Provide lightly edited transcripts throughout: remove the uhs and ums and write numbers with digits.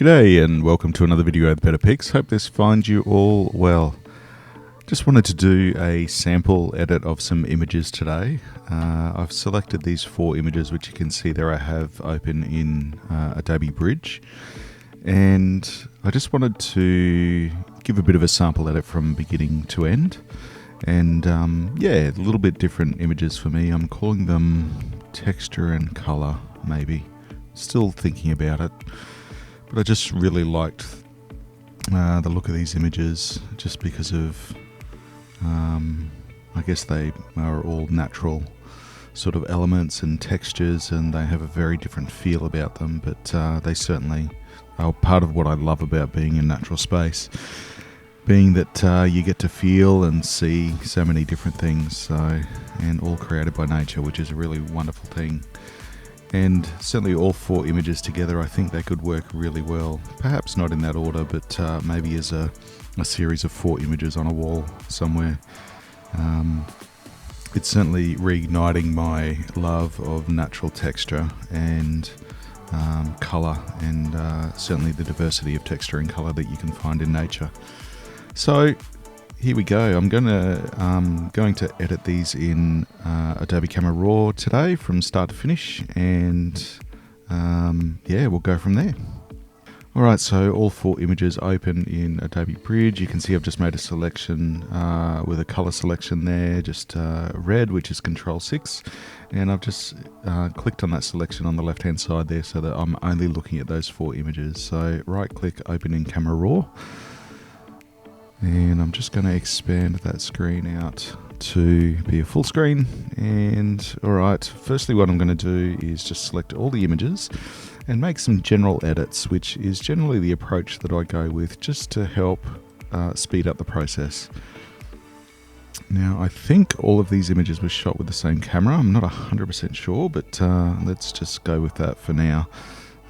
G'day and welcome to another video of Better Pics. Hope this finds you all well. Just wanted to do a sample edit of some images today. I've selected these 4 images which you can see there I have open in Adobe Bridge, and I just wanted to give a bit of a sample edit from beginning to end. And yeah, a little bit different images for me. I'm calling them texture and color, maybe. Still thinking about it. But I just really liked the look of these images just because of, I guess they are all natural sort of elements and textures, and they have a very different feel about them, but they certainly are part of what I love about being in natural space, being that you get to feel and see so many different things, and all created by nature, which is a really wonderful thing. And certainly all 4 images together, I think they could work really well. Perhaps not in that order, but maybe as a series of 4 images on a wall somewhere. It's certainly reigniting my love of natural texture and colour, and certainly the diversity of texture and colour that you can find in nature. So here we go. I'm going to edit these in Adobe Camera Raw today from start to finish, and yeah, we'll go from there. Alright, so all 4 images open in Adobe Bridge. You can see I've just made a selection with a color selection there, just red, which is Control 6, and I've just clicked on that selection on the left hand side there so that I'm only looking at those 4 images. So right click, open in Camera Raw. And I'm just going to expand that screen out to be a full screen. And alright, firstly what I'm going to do is just select all the images and make some general edits, which is generally the approach that I go with just to help speed up the process. Now I think all of these images were shot with the same camera. I'm not 100% sure, but let's just go with that for now.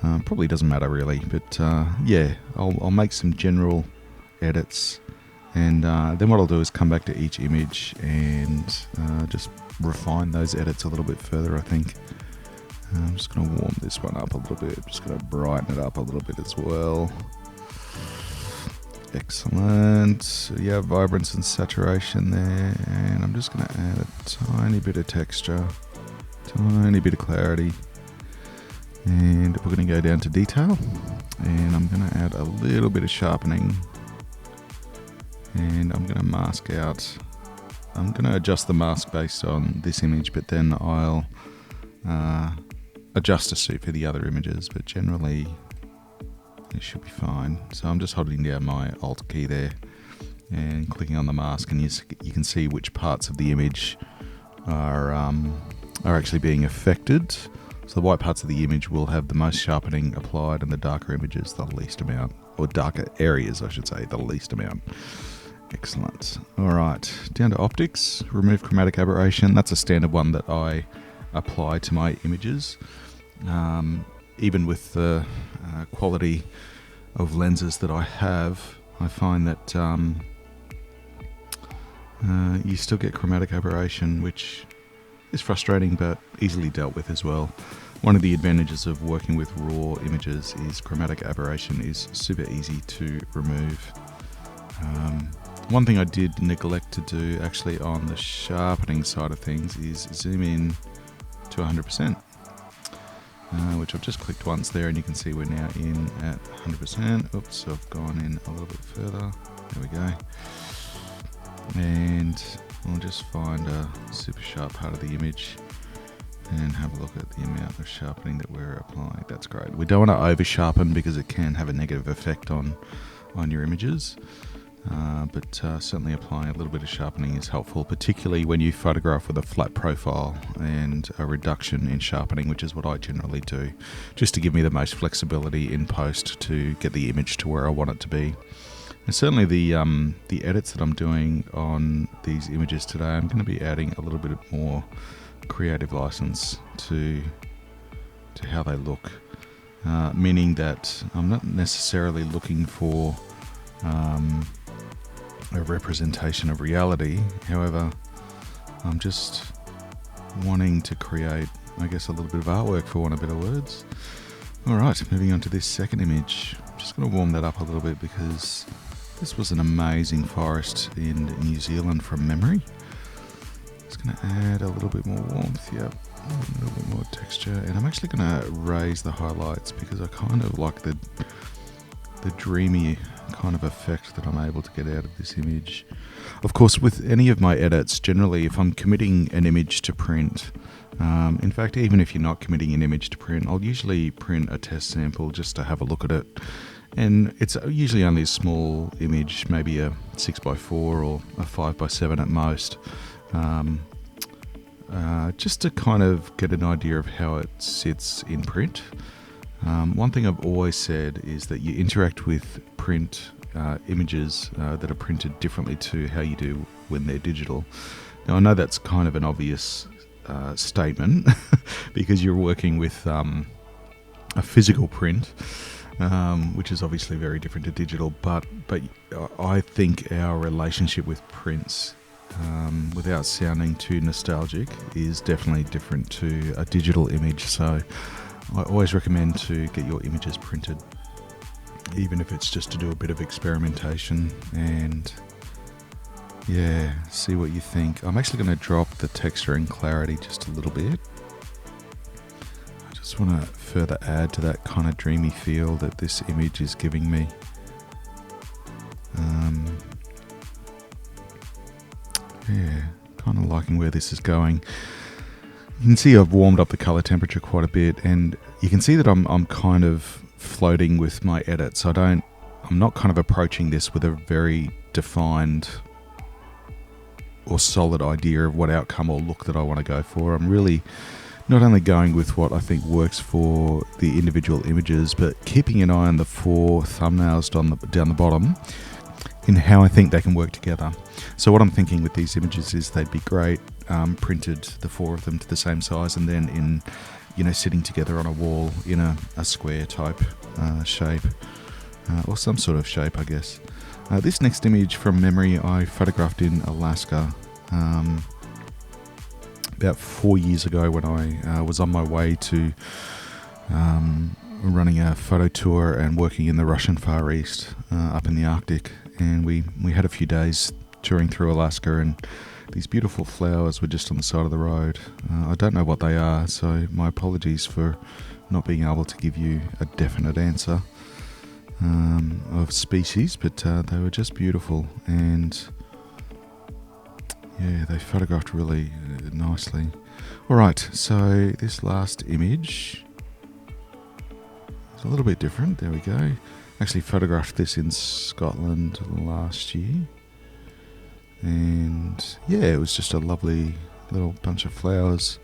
Probably doesn't matter really, but yeah, I'll make some general edits. And then what I'll do is come back to each image and just refine those edits a little bit further, I think. I'm just going to warm this one up a little bit. I'm just going to brighten it up a little bit as well. Excellent. So yeah, vibrance and saturation there. And I'm just going to add a tiny bit of texture, tiny bit of clarity. And we're going to go down to detail. And I'm going to add a little bit of sharpening. And I'm going to mask out. I'm going to adjust the mask based on this image, but then I'll adjust to suit for the other images, but generally it should be fine. So I'm just holding down my Alt key there and clicking on the mask, and you can see which parts of the image are actually being affected. So the white parts of the image will have the most sharpening applied, and the darker images the least amount, or darker areas I should say, the least amount. Excellent. Alright, down to optics, remove chromatic aberration. That's a standard one that I apply to my images. Even with the quality of lenses that I have, I find that you still get chromatic aberration, which is frustrating but easily dealt with as well. One of the advantages of working with raw images is chromatic aberration is super easy to remove. One thing I did neglect to do actually on the sharpening side of things is zoom in to 100%, which I've just clicked once there, and you can see we're now in at 100%. Oops, I've gone in a little bit further. There we go. And I'll just find a super sharp part of the image and have a look at the amount of sharpening that we're applying. That's great. We don't want to over sharpen because it can have a negative effect on your images. But certainly applying a little bit of sharpening is helpful, particularly when you photograph with a flat profile and a reduction in sharpening, which is what I generally do, just to give me the most flexibility in post to get the image to where I want it to be. And certainly the edits that I'm doing on these images today, I'm going to be adding a little bit more creative license to how they look, meaning that I'm not necessarily looking for a representation of reality. However, I'm just wanting to create, I guess, a little bit of artwork, for want of better words. Alright, moving on to this second image. I'm just going to warm that up a little bit because this was an amazing forest in New Zealand from memory. Just going to add a little bit more warmth, yep, a little bit more texture, and I'm actually going to raise the highlights because I kind of like the dreamy kind of effect that I'm able to get out of this image. Of course, with any of my edits, generally if I'm committing an image to print, in fact, even if you're not committing an image to print, I'll usually print a test sample just to have a look at it. And it's usually only a small image, maybe a 6x4 or a 5x7 at most, just to kind of get an idea of how it sits in print. One thing I've always said is that you interact with print images that are printed differently to how you do when they're digital. Now, I know that's kind of an obvious statement because you're working with a physical print, which is obviously very different to digital, but I think our relationship with prints, without sounding too nostalgic, is definitely different to a digital image. So I always recommend to get your images printed, even if it's just to do a bit of experimentation and see what you think. I'm actually going to drop the texture and clarity just a little bit. I just want to further add to that kind of dreamy feel that this image is giving me. Kind of liking where this is going. You can see I've warmed up the color temperature quite a bit, and you can see that I'm kind of floating with my edits. I'm not kind of approaching this with a very defined or solid idea of what outcome or look that I want to go for. I'm really not only going with what I think works for the individual images, but keeping an eye on the 4 thumbnails down the bottom in how I think they can work together. So what I'm thinking with these images is they'd be great printed, the 4 of them, to the same size, and then in sitting together on a wall in a square type shape, or some sort of shape, I guess. This next image from memory I photographed in Alaska about 4 years ago when I was on my way to running a photo tour and working in the Russian Far East up in the Arctic, and we had a few days touring through Alaska, and these beautiful flowers were just on the side of the road. I don't know what they are, so my apologies for not being able to give you a definite answer of species, but they were just beautiful, and they photographed really nicely. Alright, so this last image is a little bit different. There we go. Actually photographed this in Scotland last year, and it was just a lovely little bunch of flowers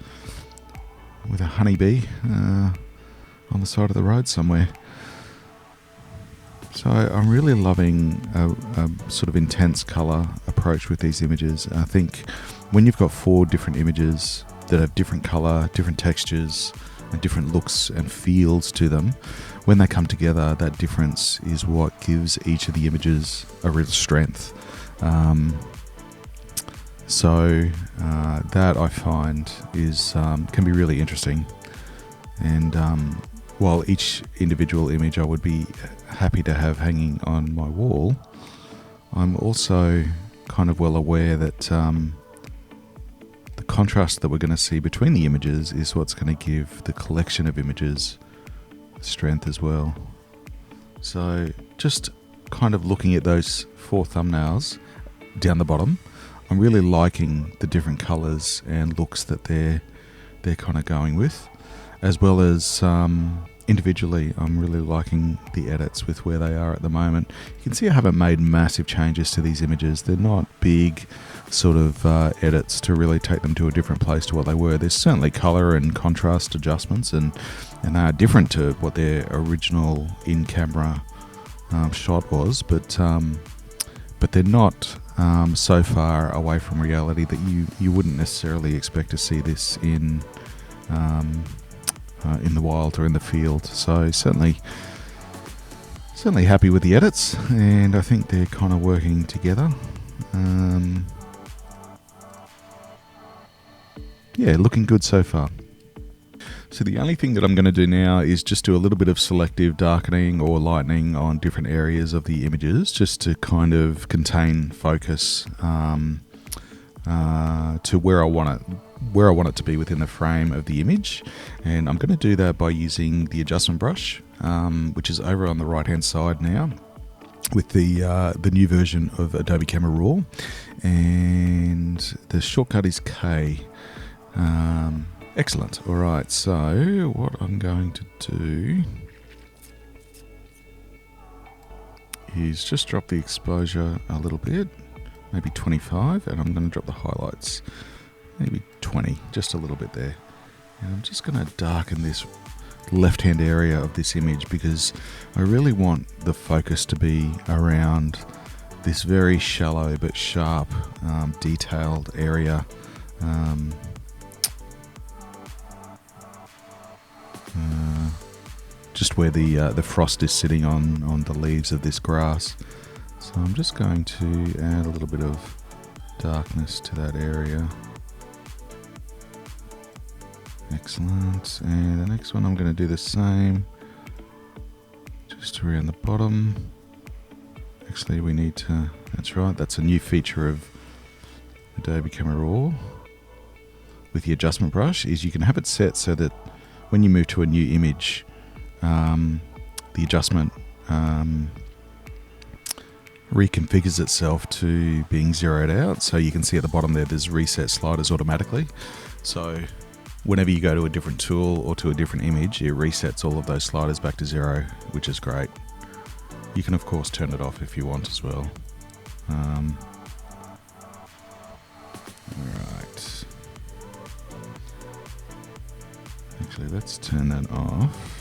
with a honeybee on the side of the road somewhere. So I'm really loving a sort of intense colour approach with these images. I think when you've got 4 different images that have different colour, different textures, and different looks and feels to them, when they come together, that difference is what gives each of the images a real strength. So that I find is can be really interesting. And while each individual image I would be happy to have hanging on my wall, I'm also kind of well aware that the contrast that we're going to see between the images is what's going to give the collection of images strength as well. So just kind of looking at those 4 thumbnails down the bottom, I'm really liking the different colours and looks that they're kind of going with, as well as individually I'm really liking the edits with where they are at the moment. You can see I haven't made massive changes to these images. They're not big sort of edits to really take them to a different place to what they were. There's certainly colour and contrast adjustments, and they are different to what their original in-camera shot was, but they're not so far away from reality that you wouldn't necessarily expect to see this in the wild or in the field. So certainly happy with the edits, and I think they're kind of working together. Looking good so far. So the only thing that I'm going to do now is just do a little bit of selective darkening or lightening on different areas of the images, just to kind of contain focus to where I want it to be within the frame of the image. And I'm going to do that by using the adjustment brush, which is over on the right hand side now, with the new version of Adobe Camera Raw, and the shortcut is K. Excellent. All right, so what I'm going to do is just drop the exposure a little bit, maybe 25, and I'm going to drop the highlights maybe 20, just a little bit there. And I'm just going to darken this left-hand area of this image because I really want the focus to be around this very shallow but sharp, detailed area. Just where the frost is sitting on the leaves of this grass. So I'm just going to add a little bit of darkness to that area. Excellent. And the next one I'm going to do the same, just around the bottom. Actually, we need to, that's right, that's a new feature of Adobe Camera Raw with the adjustment brush, is you can have it set so that when you move to a new image, the adjustment reconfigures itself to being zeroed out. So you can see at the bottom there's reset sliders automatically. So whenever you go to a different tool or to a different image, it resets all of those sliders back to 0, which is great. You can of course turn it off if you want as well. Alright. Actually, let's turn that off.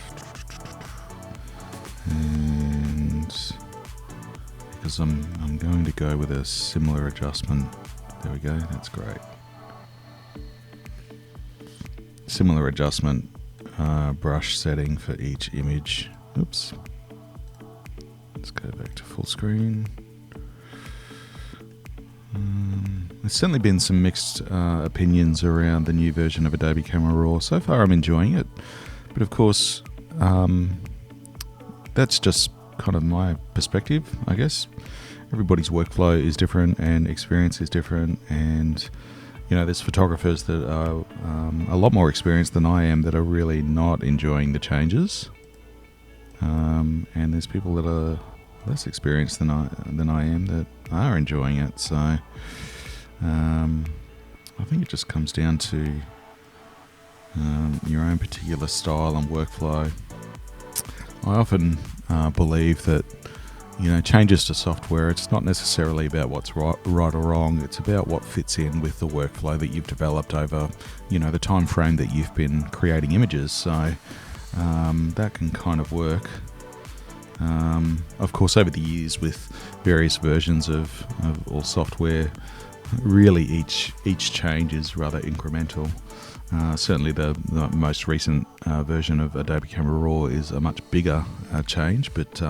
And because I'm going to go with a similar adjustment. There we go, that's great. Similar adjustment brush setting for each image. Oops. Let's go back to full screen. There's certainly been some mixed opinions around the new version of Adobe Camera Raw. So far I'm enjoying it, but of course that's just kind of my perspective, I guess. Everybody's workflow is different and experience is different, and you know, there's photographers that are a lot more experienced than I am that are really not enjoying the changes, and there's people that are less experienced than I am that are enjoying it. So I think it just comes down to your own particular style and workflow. I often believe that, you know, changes to software, it's not necessarily about what's right or wrong, it's about what fits in with the workflow that you've developed over, you know, the time frame that you've been creating images. So that can kind of work. Of course, over the years with various versions of all software, really each change is rather incremental. Certainly the most recent version of Adobe Camera Raw is a much bigger change, but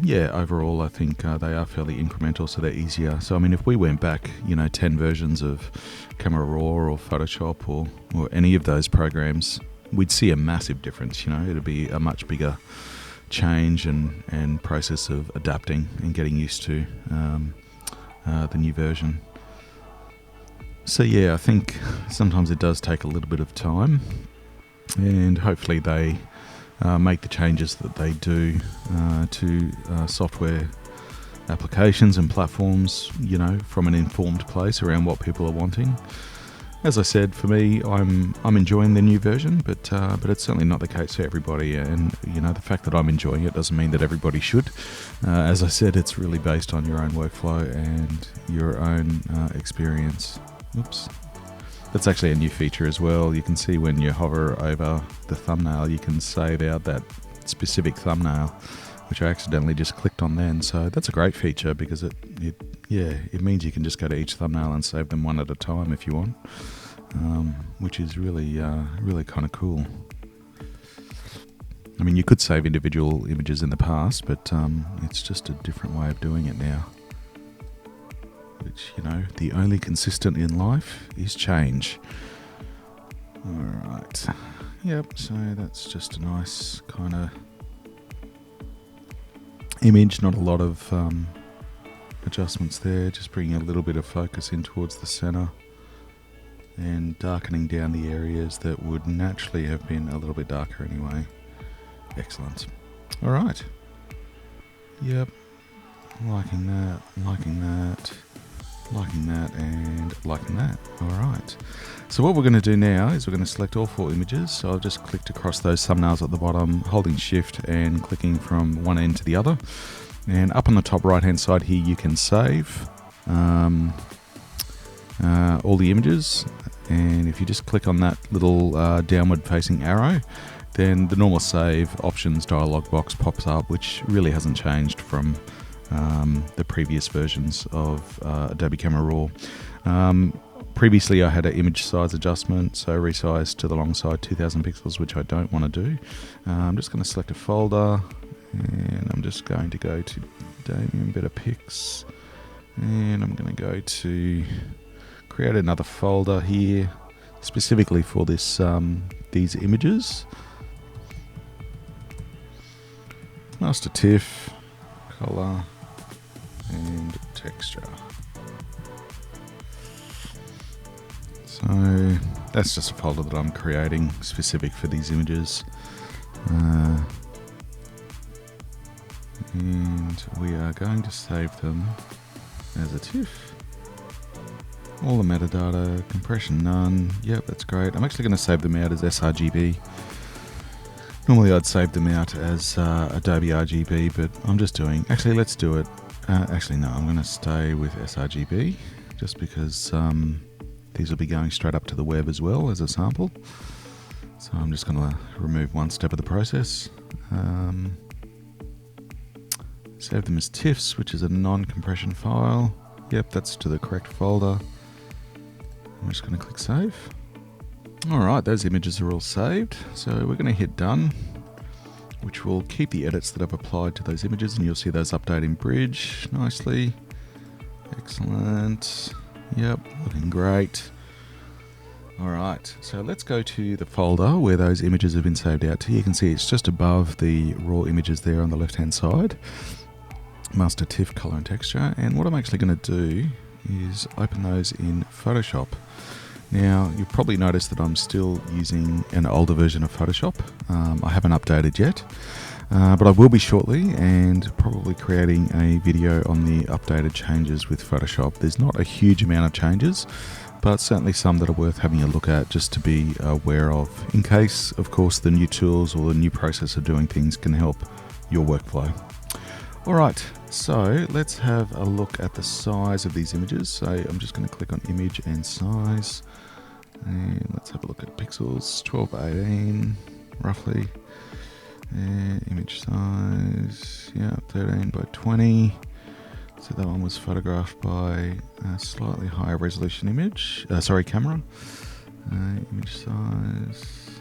yeah, overall I think they are fairly incremental, so they're easier. So I mean, if we went back, you know, 10 versions of Camera Raw or Photoshop or any of those programs, we'd see a massive difference. You know, it'd be a much bigger change and process of adapting and getting used to the new version. So yeah, I think sometimes it does take a little bit of time, and hopefully they make the changes that they do to software applications and platforms, you know, from an informed place around what people are wanting. As I said, for me, I'm enjoying the new version, but it's certainly not the case for everybody. And you know, the fact that I'm enjoying it doesn't mean that everybody should. As I said, it's really based on your own workflow and your own experience. Oops. That's actually a new feature as well. You can see when you hover over the thumbnail, you can save out that specific thumbnail, which I accidentally just clicked on then. So that's a great feature because it means you can just go to each thumbnail and save them one at a time if you want, which is really kind of cool. I mean, you could save individual images in the past, but it's just a different way of doing it now. Which, you know, the only consistent in life is change. Alright, yep, so that's just a nice kind of image, not a lot of adjustments there, just bringing a little bit of focus in towards the center and darkening down the areas that would naturally have been a little bit darker anyway. Excellent. Alright, yep, liking that, liking that, liking that, and liking that. Alright, so what we're going to do now is we're going to select all 4 images. So I've just clicked across those thumbnails at the bottom, holding shift and clicking from one end to the other. And up on the top right hand side here you can save all the images, and if you just click on that little downward facing arrow, then the normal save options dialog box pops up, which really hasn't changed from the previous versions of Adobe Camera Raw. Previously I had an image size adjustment, so resize to the long side 2000 pixels, which I don't want to do. I'm just going to select a folder, and I'm just going to go to Damien Better Pics, and I'm going to go to create another folder here specifically for this these images. Master TIFF, color, and texture. So that's just a folder that I'm creating specific for these images. And we are going to save them as a TIFF. All the metadata, compression none. Yep, that's great. I'm actually going to save them out as sRGB. Normally I'd save them out as Adobe RGB, but I'm just doing... Actually, let's do it. Actually, no, I'm going to stay with sRGB just because these will be going straight up to the web as well as a sample. So I'm just going to remove one step of the process. Save them as TIFFs, which is a non-compression file. Yep, that's to the correct folder. I'm just going to click save. Alright, those images are all saved. So we're going to hit done, which will keep the edits that I've applied to those images, and you'll see those update in Bridge nicely. Excellent. Yep, looking great. Alright, so let's go to the folder where those images have been saved out to. You can see it's just above the raw images there on the left hand side. Master TIFF, color and texture. And what I'm actually going to do is open those in Photoshop. Now, you've probably noticed that I'm still using an older version of Photoshop. I haven't updated yet, but I will be shortly, and probably creating a video on the updated changes with Photoshop. There's not a huge amount of changes, but certainly some that are worth having a look at just to be aware of, in case, of course, the new tools or the new process of doing things can help your workflow. Alright, so let's have a look at the size of these images. So I'm just going to click on image and size, and let's have a look at pixels, 12 by 18 roughly, and image size, yeah, 13 by 20. So that one was photographed by a slightly higher resolution camera. Image size,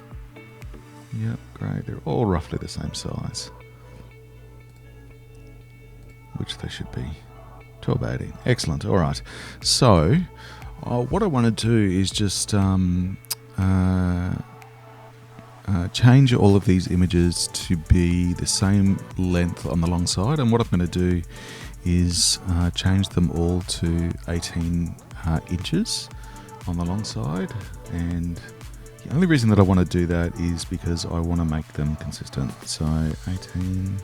yep, great, they're all roughly the same size, which they should be, 12 by 18. Excellent. All right. So what I want to do is just change all of these images to be the same length on the long side. And what I'm going to do is change them all to 18 inches on the long side. And the only reason that I want to do that is because I want to make them consistent. So 18...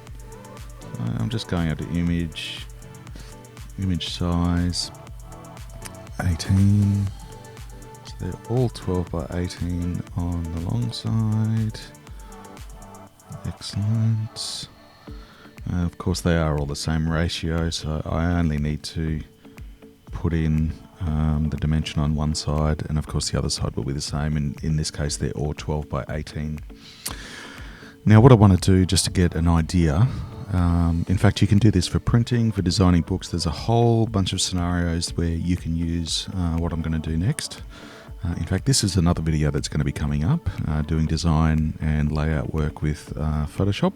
I'm just going out to image size, 18, so they're all 12 by 18 on the long side. Excellent. Of course they are all the same ratio, so I only need to put in the dimension on one side, and of course the other side will be the same. In this case they're all 12 by 18. Now what I want to do, just to get an idea, in fact you can do this for printing, for designing books. There's a whole bunch of scenarios where you can use what I'm going to do next. In fact, this is another video that's going to be coming up, doing design and layout work with Photoshop.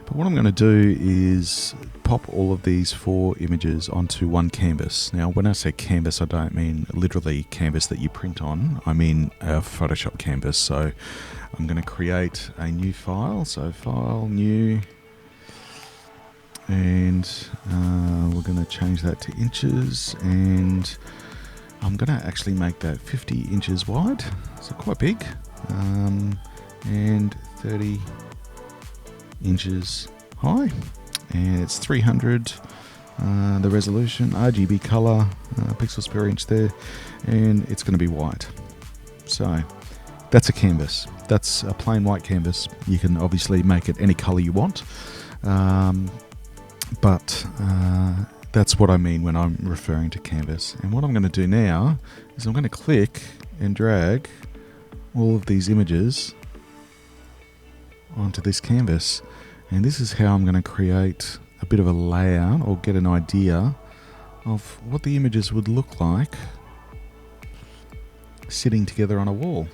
But But what I'm going to do is pop all of these 4 images onto one canvas. Now, when I say canvas, I don't mean literally canvas that you print on. I mean a Photoshop canvas. So I'm going to create a new file. So File, New, and we're going to change that to inches, and I'm going to actually make that 50 inches wide, so quite big, and 30 inches high, and it's 300 the resolution, RGB color, pixels per inch there, and it's going to be white. So that's a canvas. That's a plain white canvas. You can obviously make it any color you want, but that's what I mean when I'm referring to canvas. And what I'm going to do now is I'm going to click and drag all of these images onto this canvas. And this is how I'm going to create a bit of a layout, or get an idea of what the images would look like sitting together on a wall.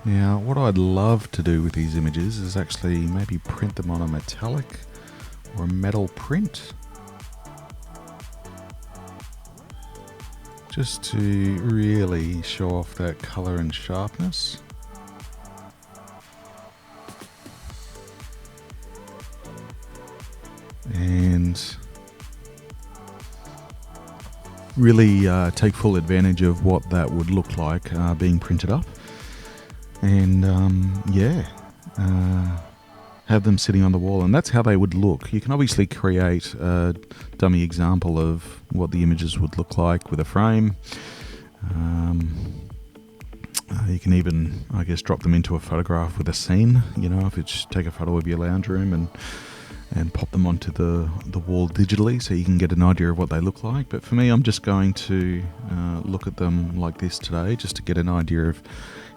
Now, what I'd love to do with these images is actually maybe print them on a metallic or a metal print, just to really show off that color and sharpness. And really take full advantage of what that would look like being printed up. And have them sitting on the wall, and that's how they would look. You can obviously create a dummy example of what the images would look like with a frame. You can even, I guess, drop them into a photograph with a scene. You know, if it's take a photo of your lounge room and pop them onto the wall digitally, so you can get an idea of what they look like. But for me, I'm just going to look at them like this today, just to get an idea of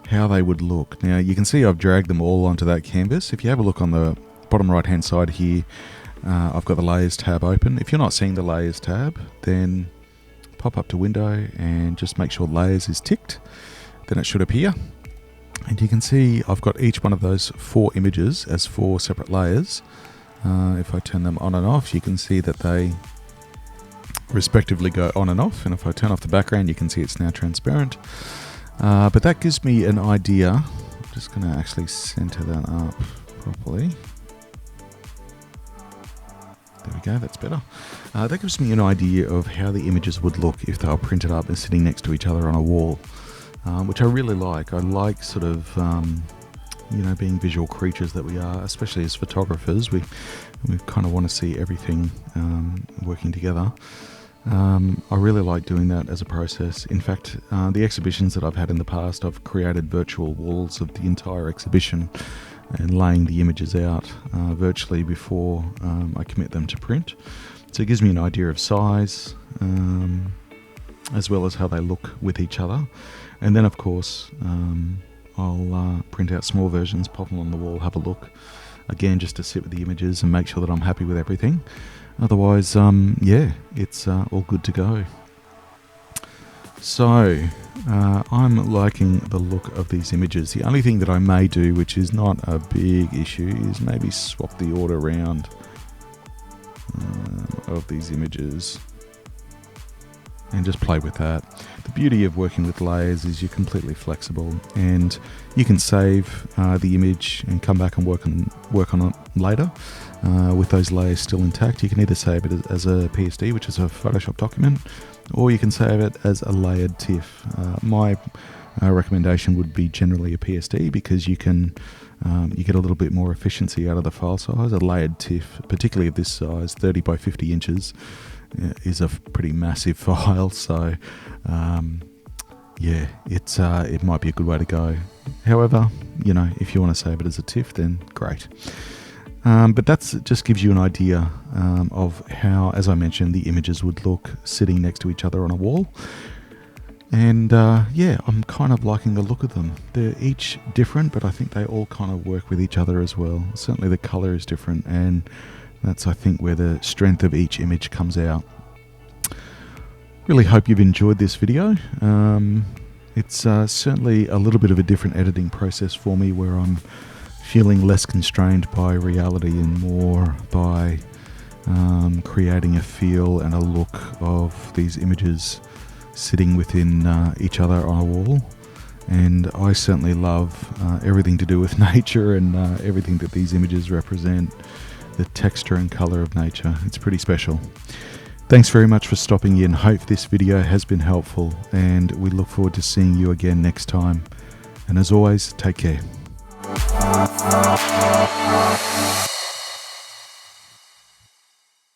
how they would look. Now, you can see I've dragged them all onto that canvas. If you have a look on the bottom right hand side here, I've got the Layers tab open. If you're not seeing the Layers tab, then pop up to Window and just make sure Layers is ticked. Then it should appear. And you can see I've got each one of those 4 images as 4 separate layers. If I turn them on and off, you can see that they respectively go on and off. And if I turn off the background, you can see it's now transparent. But that gives me an idea. I'm just going to actually center that up properly. There we go, that's better. That gives me an idea of how the images would look if they were printed up and sitting next to each other on a wall, which I really like. I like sort of, being visual creatures that we are, especially as photographers. We kind of want to see everything working together. I really like doing that as a process. In fact, the exhibitions that I've had in the past, I've created virtual walls of the entire exhibition and laying the images out virtually before I commit them to print. So it gives me an idea of size, as well as how they look with each other. And then, of course, I'll print out small versions, pop them on the wall, have a look. Again, just to sit with the images and make sure that I'm happy with everything. Otherwise, it's all good to go. So, I'm liking the look of these images. The only thing that I may do, which is not a big issue, is maybe swap the order around of these images and just play with that. The beauty of working with layers is you're completely flexible, and you can save the image and come back and work on it later with those layers still intact. You can either save it as a PSD, which is a Photoshop document, or you can save it as a layered TIFF. My recommendation would be generally a PSD, because you can you get a little bit more efficiency out of the file size. A layered TIFF, particularly of this size, 30 by 50 inches, is a pretty massive file. So it might be a good way to go. However, if you want to save it as a TIFF, then great. But that just gives you an idea of how, as I mentioned, the images would look sitting next to each other on a wall. And I'm kind of liking the look of them. They're each different, but I think they all kind of work with each other as well. Certainly the color is different, and that's, I think, where the strength of each image comes out. Really hope you've enjoyed this video. It's certainly a little bit of a different editing process for me, where I'm feeling less constrained by reality and more by creating a feel and a look of these images sitting within each other on a wall. And I certainly love everything to do with nature and everything that these images represent, the texture and color of nature. It's pretty special. Thanks very much for stopping in. Hope this video has been helpful, and we look forward to seeing you again next time. And as always, take care.